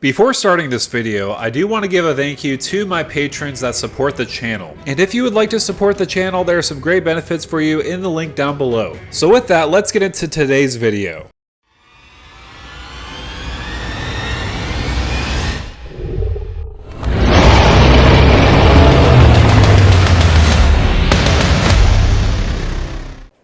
Before starting this video, I do want to give a thank you to my patrons that support the channel. And if you would like to support the channel, there are some great benefits for you in the link down below. So with that, let's get into today's video.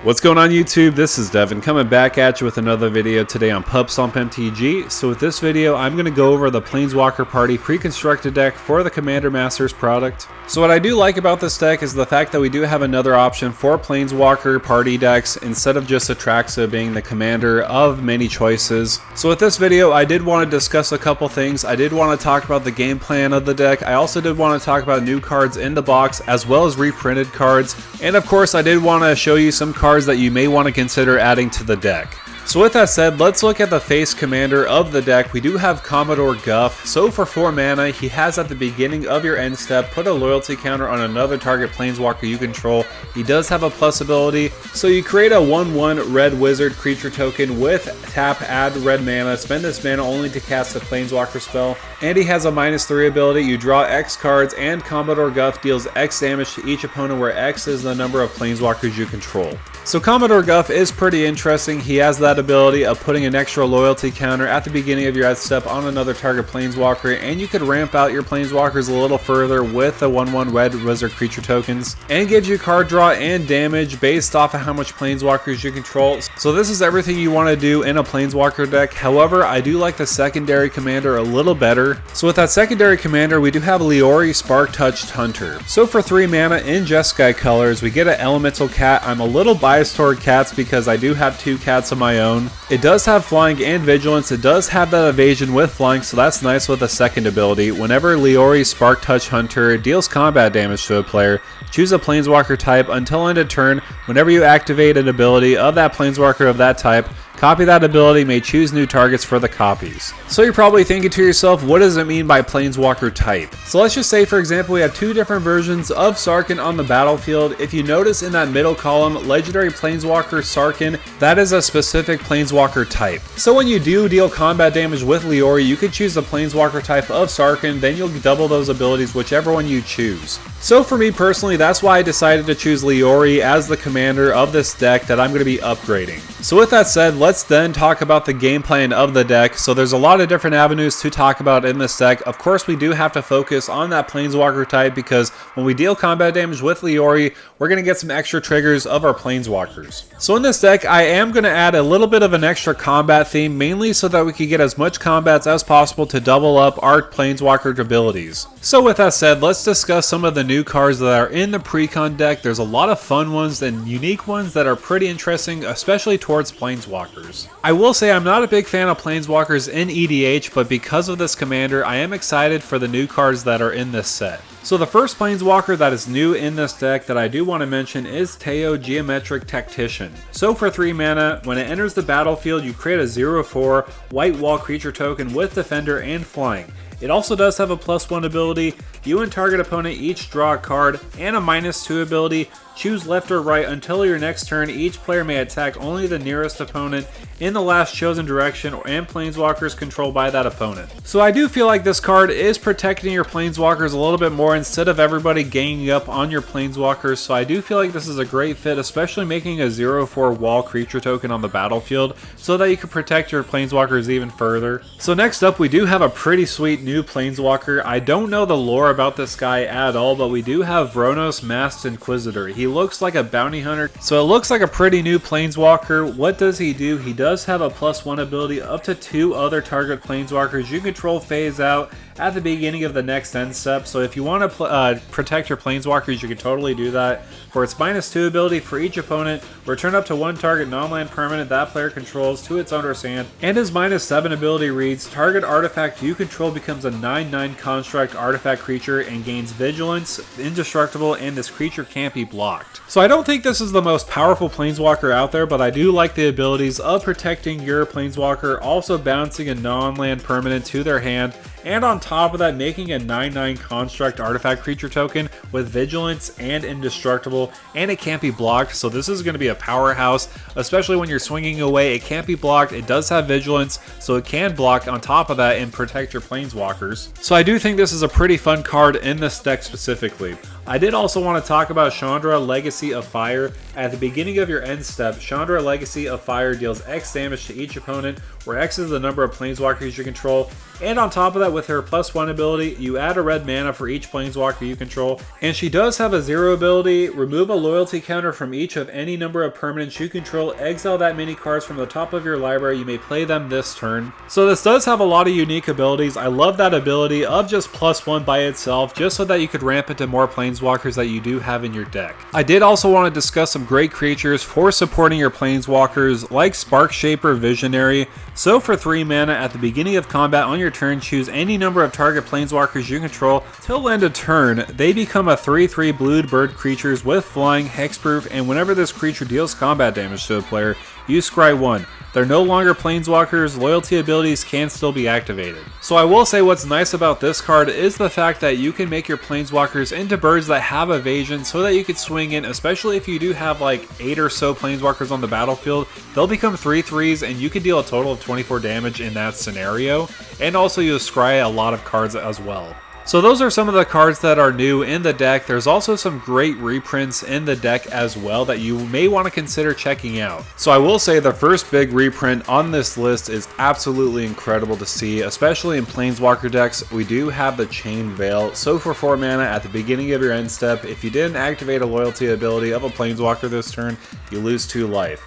What's going on YouTube? This is Devin coming back at you with another video today on PubStomp MTG. So with this video, I'm going to go over the Planeswalker Party pre-constructed deck for the Commander Masters product. So what I do like about this deck is the fact that we do have another option for Planeswalker Party decks instead of just Atraxa being the commander of many choices. So with this video, I did want to discuss a couple things. I did want to talk about the game plan of the deck. I also did want to talk about new cards in the box as well as reprinted cards. And of course, I did want to show you some cards that you may want to consider adding to the deck. So with that said, let's look at the face commander of the deck. We do have Commodore Guff. So for 4 mana, he has at the beginning of your end step, put a loyalty counter on another target planeswalker you control. He does have a plus ability. So you create a 1/1 red wizard creature token with tap, add red mana, spend this mana only to cast a planeswalker spell. And he has a -3 ability. You draw X cards and Commodore Guff deals X damage to each opponent where X is the number of planeswalkers you control. So Commodore Guff is pretty interesting. He has that ability of putting an extra loyalty counter at the beginning of your end step on another target planeswalker, and you could ramp out your planeswalkers a little further with the 1/1 red wizard creature tokens, and gives you card draw and damage based off of how much planeswalkers you control. So this is everything you want to do in a planeswalker deck. However, I do like the secondary commander a little better. So with that secondary commander, we do have Leori, Sparktouched Hunter. So for 3 mana in Jeskai colors, we get an elemental cat. I'm a little biased toward cats because I do have 2 cats of my own. It does have flying and vigilance. It does have that evasion with flying, so that's nice with a second ability. Whenever Leori Sparktouched Hunter deals combat damage to a player, choose a planeswalker type until end of turn. Whenever you activate an ability of that planeswalker of that type, copy that ability, may choose new targets for the copies. So you're probably thinking to yourself, what does it mean by planeswalker type? So let's just say, for example, we have 2 different versions of Sarkhan on the battlefield. If you notice in that middle column, legendary planeswalker Sarkhan, that is a specific planeswalker type. So when you do deal combat damage with Leori, you could choose the planeswalker type of Sarkhan, then you'll double those abilities, whichever one you choose. So for me personally, that's why I decided to choose Leori as the commander of this deck that I'm going to be upgrading. So with that said, let's then talk about the game plan of the deck. So there's a lot of different avenues to talk about in this deck. Of course, we do have to focus on that planeswalker type because when we deal combat damage with Leori, we're going to get some extra triggers of our planeswalkers. So in this deck, I am going to add a little bit of an extra combat theme, mainly so that we can get as much combats as possible to double up our planeswalker abilities. So with that said, let's discuss some of the new cards that are in the Precon deck. There's a lot of fun ones and unique ones that are pretty interesting, especially towards planeswalkers. I will say I'm not a big fan of planeswalkers in EDH, but because of this commander, I am excited for the new cards that are in this set. So the first planeswalker that is new in this deck that I do want to mention is Teo, Geometric Tactician. So for 3 mana, when it enters the battlefield, you create a 0/4 white wall creature token with defender and flying. It also does have a +1 ability. You and target opponent each draw a card, and a -2 ability. Choose left or right until your next turn. Each player may attack only the nearest opponent in the last chosen direction and planeswalkers controlled by that opponent. So I do feel like this card is protecting your planeswalkers a little bit more instead of everybody ganging up on your planeswalkers. So I do feel like this is a great fit, especially making a 0/4 wall creature token on the battlefield so that you can protect your planeswalkers even further. So next up, we do have a pretty sweet new planeswalker. I don't know the lore about this guy at all, but we do have Vronos Masked Inquisitor. He looks like a bounty hunter, so it looks like a pretty new planeswalker. What does he do? He does have a +1 ability. Up to 2 other target planeswalkers you control phase out at the beginning of the next end step. So if you want to protect your planeswalkers, you can totally do that. For its -2 ability, for each opponent, return up to 1 target non-land permanent that player controls to its owner's hand. And his -7 ability reads, target artifact you control becomes a 9/9 construct artifact creature and gains vigilance, indestructible, and this creature can't be blocked. So I don't think this is the most powerful planeswalker out there, but I do like the abilities of protecting your planeswalker, also bouncing a non-land permanent to their hand, and on top of that making a 9/9 construct artifact creature token with vigilance and indestructible, and it can't be blocked, so this is going to be a powerhouse, especially when you're swinging away. It can't be blocked, it does have vigilance, so it can block on top of that and protect your planeswalkers. So I do think this is a pretty fun card in this deck specifically. I did also want to talk about Chandra, Legacy of Fire. At the beginning of your end step, Chandra, Legacy of Fire deals X damage to each opponent, where X is the number of planeswalkers you control. And on top of that, with her +1 ability, you add a red mana for each planeswalker you control. And she does have a 0 ability, remove a loyalty counter from each of any number of permanents you control, exile that many cards from the top of your library, you may play them this turn. So this does have a lot of unique abilities. I love that ability of just +1 by itself, just so that you could ramp into more planeswalkers that you do have in your deck. I did also want to discuss some great creatures for supporting your planeswalkers, like Sparkshaper Visionary. So for 3 mana, at the beginning of combat on your turn, choose any number of target planeswalkers you control. Till end of turn, they become a 3/3 blued bird creatures with flying, hexproof, and whenever this creature deals combat damage to a player, you scry 1. They're no longer planeswalkers, loyalty abilities can still be activated. So I will say what's nice about this card is the fact that you can make your planeswalkers into birds that have evasion so that you could swing in, especially if you do have like 8 or so planeswalkers on the battlefield. They'll become 3/3s and you can deal a total of 24 damage in that scenario, and also you'll scry a lot of cards as well. So those are some of the cards that are new in the deck. There's also some great reprints in the deck as well that you may want to consider checking out. So I will say the first big reprint on this list is absolutely incredible to see, especially in Planeswalker decks. We do have the Chain Veil. So for 4 mana at the beginning of your end step, if you didn't activate a loyalty ability of a Planeswalker this turn, you lose 2 life.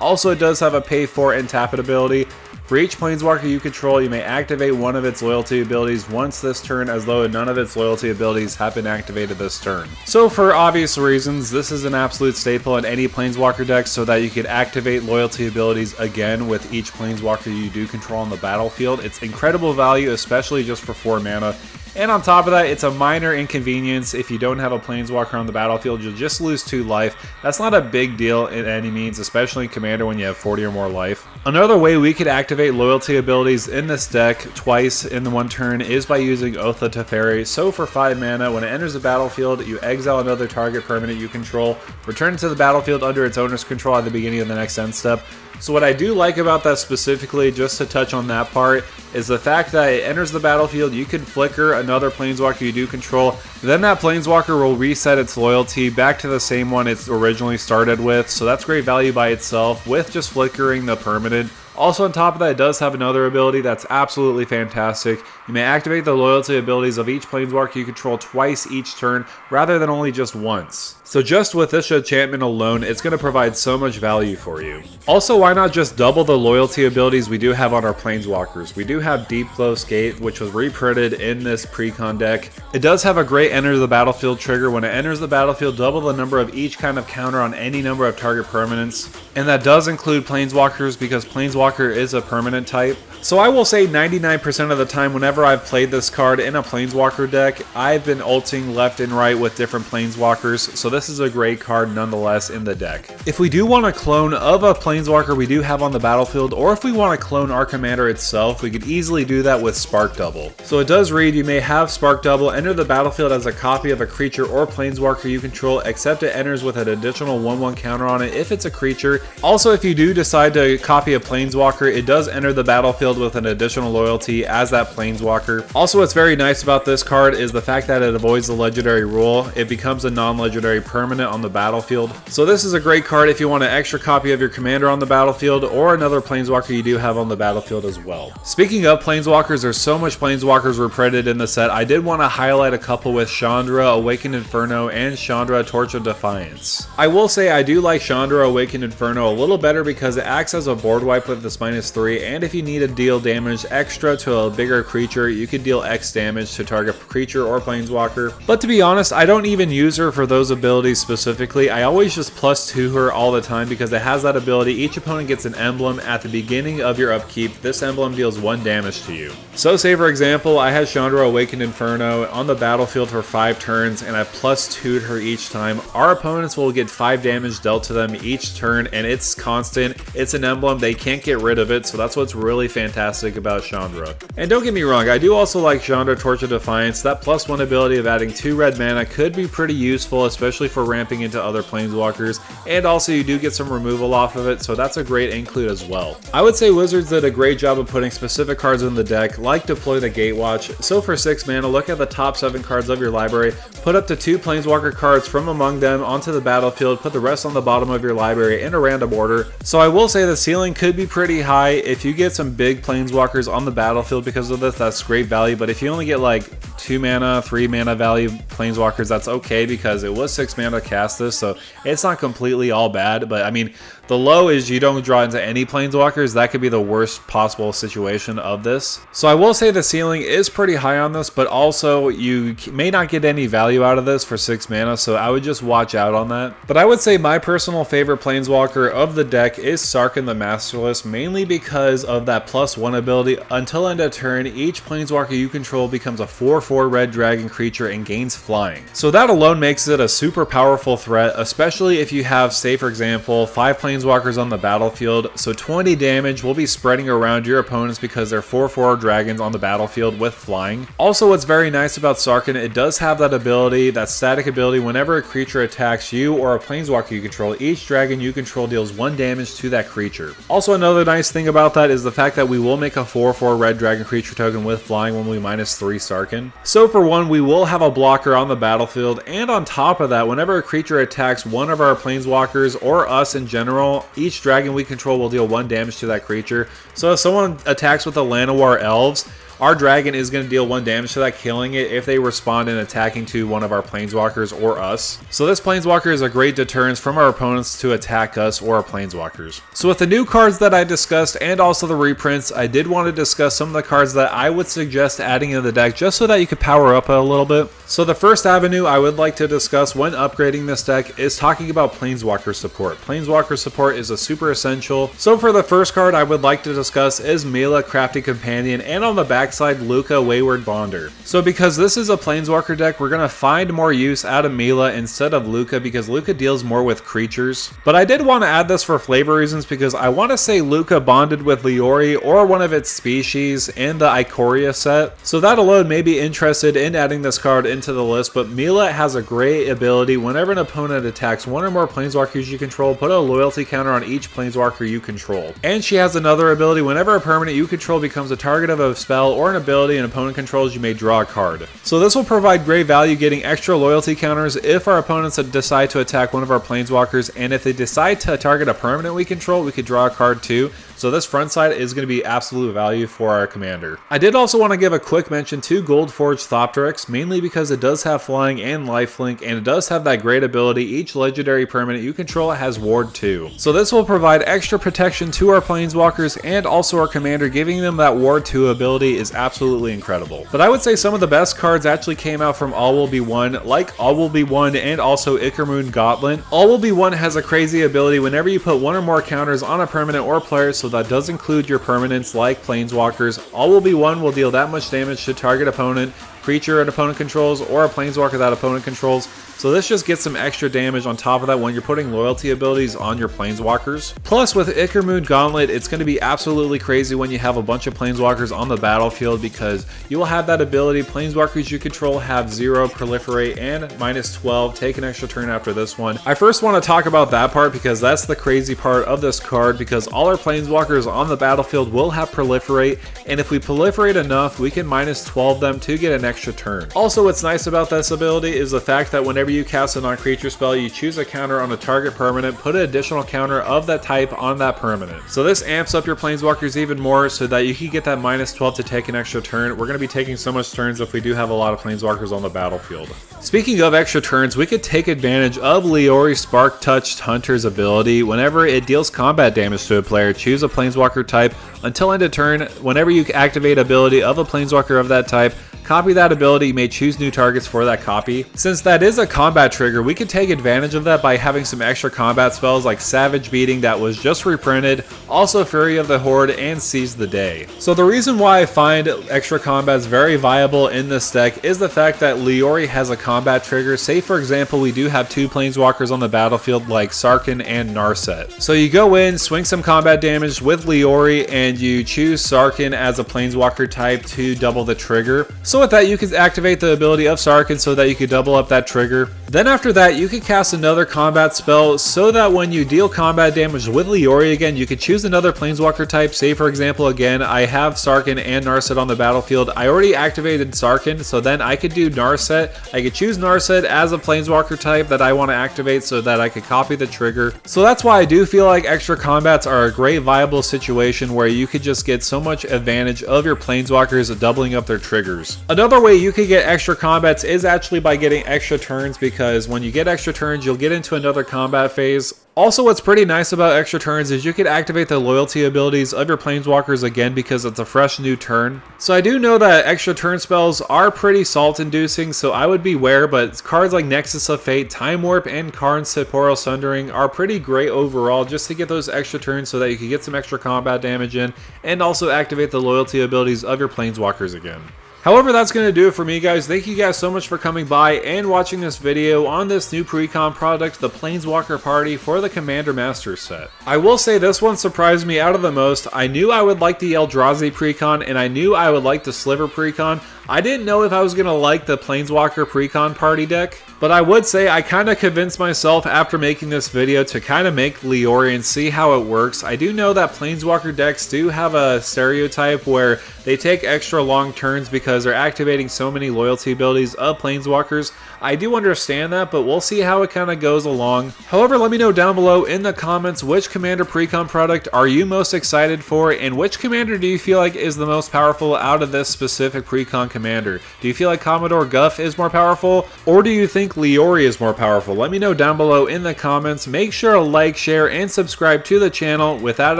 Also, it does have a pay 4 and tap it ability. For each planeswalker you control, you may activate one of its loyalty abilities once this turn, as though none of its loyalty abilities have been activated this turn. So for obvious reasons, this is an absolute staple in any planeswalker deck, so that you could activate loyalty abilities again with each planeswalker you do control on the battlefield. It's incredible value, especially just for 4 mana. And on top of that, it's a minor inconvenience. If you don't have a planeswalker on the battlefield, you'll just lose 2 life. That's not a big deal in any means, especially in Commander when you have 40 or more life. Another way we could activate loyalty abilities in this deck twice in the 1 turn is by using Oath of Teferi. So for 5 mana, when it enters the battlefield, you exile another target permanent you control, return it to the battlefield under its owner's control at the beginning of the next end step. So what I do like about that specifically, just to touch on that part, is the fact that it enters the battlefield, you can flicker another planeswalker you do control, then that planeswalker will reset its loyalty back to the same one it's originally started with, so that's great value by itself with just flickering the permanent. Also on top of that, it does have another ability that's absolutely fantastic. You may activate the loyalty abilities of each planeswalker you control twice each turn, rather than only just once. So just with this enchantment alone, it's going to provide so much value for you. Also, why not just double the loyalty abilities we do have on our planeswalkers? We do have Deep Close Gate, which was reprinted in this Precon deck. It does have a great enter the battlefield trigger. When it enters the battlefield, double the number of each kind of counter on any number of target permanents. And that does include planeswalkers, because planeswalker is a permanent type. So I will say 99% of the time whenever I've played this card in a planeswalker deck, I've been ulting left and right with different planeswalkers, so this is a great card nonetheless in the deck. If we do want a clone of a planeswalker we do have on the battlefield, or if we want to clone our commander itself, we could easily do that with Spark Double. So it does read, you may have Spark Double enter the battlefield as a copy of a creature or planeswalker you control, except it enters with an additional 1/1 counter on it if it's a creature. Also, if you do decide to copy a planeswalker, it does enter the battlefield with an additional loyalty as that planeswalker. Also, what's very nice about this card is the fact that it avoids the legendary rule. It becomes a non-legendary permanent on the battlefield. So this is a great card if you want an extra copy of your commander on the battlefield, or another planeswalker you do have on the battlefield as well. Speaking of planeswalkers, there's so much planeswalkers reprinted in the set. I did want to highlight a couple with Chandra, Awakened Inferno, and Chandra, Torch of Defiance. I will say I do like Chandra, Awakened Inferno a little better because it acts as a board wipe with this -3, and if you need to deal damage extra to a bigger creature, you can deal X damage to target creature or planeswalker. But to be honest, I don't even use her for those abilities specifically. I always just +2 her all the time because it has that ability. Each opponent gets an emblem at the beginning of your upkeep. This emblem deals 1 damage to you. So say for example, I had Chandra Awakened Inferno on the battlefield for 5 turns and I +2'd her each time. Our opponents will get 5 damage dealt to them each turn, and it's constant. It's an emblem, they can't get rid of it, so that's what's really fantastic about Chandra. And don't get me wrong, I do also like Chandra Torch of Defiance. That +1 ability of adding 2 red mana could be pretty useful, especially for ramping into other planeswalkers, and also you do get some removal off of it, so that's a great include as well. I would say Wizards did a great job of putting specific cards in the deck, like Deploy the Gatewatch. So for 6 mana, look at the top 7 cards of your library, put up to 2 planeswalker cards from among them onto the battlefield, put the rest on the bottom of your library in a random order. So I will say the ceiling could be pretty high. If you get some big planeswalkers on the battlefield because of this, that's great value, but if you only get like 2 mana, 3 mana value planeswalkers, that's okay because it was 6 mana to cast this, so it's not completely all bad. But I mean, the low is you don't draw into any planeswalkers. That could be the worst possible situation of this. So I will say the ceiling is pretty high on this, but also you may not get any value out of this for 6 mana, so I would just watch out on that. But I would say my personal favorite planeswalker of the deck is Sarkhan the Masterless, mainly because of that +1 ability. Until end of turn, each planeswalker you control becomes a 4/4 red dragon creature and gains flying. So that alone makes it a super powerful threat, especially if you have, say for example, 5 planeswalkers on the battlefield, so 20 damage will be spreading around your opponents because they're 4/4 dragons on the battlefield with flying. Also, what's very nice about Sarkhan, it does have that ability, that static ability, whenever a creature attacks you or a planeswalker you control, each dragon you control deals 1 damage to that creature. Also, another nice thing about that is the fact that we will make a 4/4 red dragon creature token with flying when we -3 Sarkhan. So for one, we will have a blocker on the battlefield, and on top of that, whenever a creature attacks one of our planeswalkers or us in general, each dragon we control will deal 1 damage to that creature. So if someone attacks with the Llanowar Elves, our dragon is going to deal 1 damage to that, killing it if they respond in attacking to one of our planeswalkers or us. So this planeswalker is a great deterrence from our opponents to attack us or our planeswalkers. So with the new cards that I discussed and also the reprints, I did want to discuss some of the cards that I would suggest adding in the deck just so that you could power up a little bit. So the first avenue I would like to discuss when upgrading this deck is talking about planeswalker support. Planeswalker support is a super essential. So for the first card I would like to discuss is Mila Crafty Companion, and on the backside Luca Wayward Bonder. So because this is a planeswalker deck, we're going to find more use out of Mila instead of Luca because Luca deals more with creatures. But I did want to add this for flavor reasons because I want to say Luca bonded with Leori or one of its species in the Ikoria set. So that alone may be interested in adding this card into the list, but Mila has a great ability. Whenever an opponent attacks one or more planeswalkers you control, put a loyalty counter on each planeswalker you control. And she has another ability, whenever a permanent you control becomes a target of a spell or an ability an opponent controls, you may draw a card. So this will provide great value getting extra loyalty counters if our opponents decide to attack one of our planeswalkers, and if they decide to target a permanent we control, we could draw a card too. So this front side is going to be absolute value for our commander. I did also want to give a quick mention to Goldforged Thopteryx, mainly because it does have flying and lifelink, and it does have that great ability. Each legendary permanent you control has Ward 2. So this will provide extra protection to our planeswalkers and also our commander. Giving them that Ward 2 ability is absolutely incredible. But I would say some of the best cards actually came out from All Will Be One, like All Will Be One and also Ickermoon Gauntlet. All Will Be One has a crazy ability whenever you put one or more counters on a permanent or player, so that does include your permanents like planeswalkers. All Will Be One will deal that much damage to target opponent, creature an opponent controls, or a planeswalker that opponent controls. So this just gets some extra damage on top of that when you're putting loyalty abilities on your planeswalkers. Plus with Ickermoon Gauntlet, it's going to be absolutely crazy when you have a bunch of planeswalkers on the battlefield because you will have that ability. Planeswalkers you control have 0 proliferate and -12. Take an extra turn after this one. I first want to talk about that part because that's the crazy part of this card, because all our planeswalkers on the battlefield will have proliferate, and if we proliferate enough, we can -12 them to get an extra turn. Also, what's nice about this ability is the fact that whenever you cast a non-creature spell, you choose a counter on a target permanent, put an additional counter of that type on that permanent. So this amps up your planeswalkers even more so that you can get that -12 to take an extra turn. We're going to be taking so much turns if we do have a lot of planeswalkers on the battlefield. Speaking of extra turns, we could take advantage of Leori Sparktouched Hunter's ability. Whenever it deals combat damage to a player, choose a planeswalker type. Until end of turn, whenever you activate ability of a planeswalker of that type, copy that ability, you may choose new targets for that copy. Since that is a combat trigger, we can take advantage of that by having some extra combat spells like Savage Beating that was just reprinted, also Fury of the Horde, and Seize the Day. So the reason why I find extra combats very viable in this deck is the fact that Leori has a combat trigger. Say for example, we do have 2 planeswalkers on the battlefield like Sarkhan and Narset. So you go in, swing some combat damage with Leori, and you choose Sarkhan as a planeswalker type to double the trigger. So with that, you can activate the ability of Sarkhan so that you can double up that trigger. Then after that, you can cast another combat spell so that when you deal combat damage with Leori again, you can choose another planeswalker type. Say for example, again, I have Sarkhan and Narset on the battlefield. I already activated Sarkhan, so then I could do Narset. I could choose Narset as a planeswalker type that I want to activate so that I could copy the trigger. So that's why I do feel like extra combats are a great viable situation where you could just get so much advantage of your planeswalkers doubling up their triggers. Another way you could get extra combats is actually by getting extra turns, because when you get extra turns, you'll get into another combat phase. Also, what's pretty nice about extra turns is you can activate the loyalty abilities of your planeswalkers again because it's a fresh new turn. So I do know that extra turn spells are pretty salt inducing, so I would beware, but cards like Nexus of Fate, Time Warp, and Karn's Temporal Sundering are pretty great overall just to get those extra turns so that you can get some extra combat damage in and also activate the loyalty abilities of your planeswalkers again. However, that's going to do it for me, guys. Thank you guys so much for coming by and watching this video on this new Precon product, the Planeswalker Party for the Commander Masters set. I will say this one surprised me out of the most. I knew I would like the Eldrazi Precon, and I knew I would like the Sliver Precon. I didn't know if I was going to like the Planeswalker Precon Party deck, but I would say I kind of convinced myself after making this video to kind of make Leori and see how it works. I do know that Planeswalker decks do have a stereotype where they take extra long turns because they're activating so many loyalty abilities of Planeswalkers. I do understand that, but we'll see how it kind of goes along. However, let me know down below in the comments which Commander Precon product are you most excited for, and which Commander do you feel like is the most powerful out of this specific Precon Commander? Do you feel like Commodore Guff is more powerful, or do you think Leori is more powerful? Let me know down below in the comments. Make sure to like, share, and subscribe to the channel. With that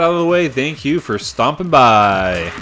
out of the way, thank you for stomping by.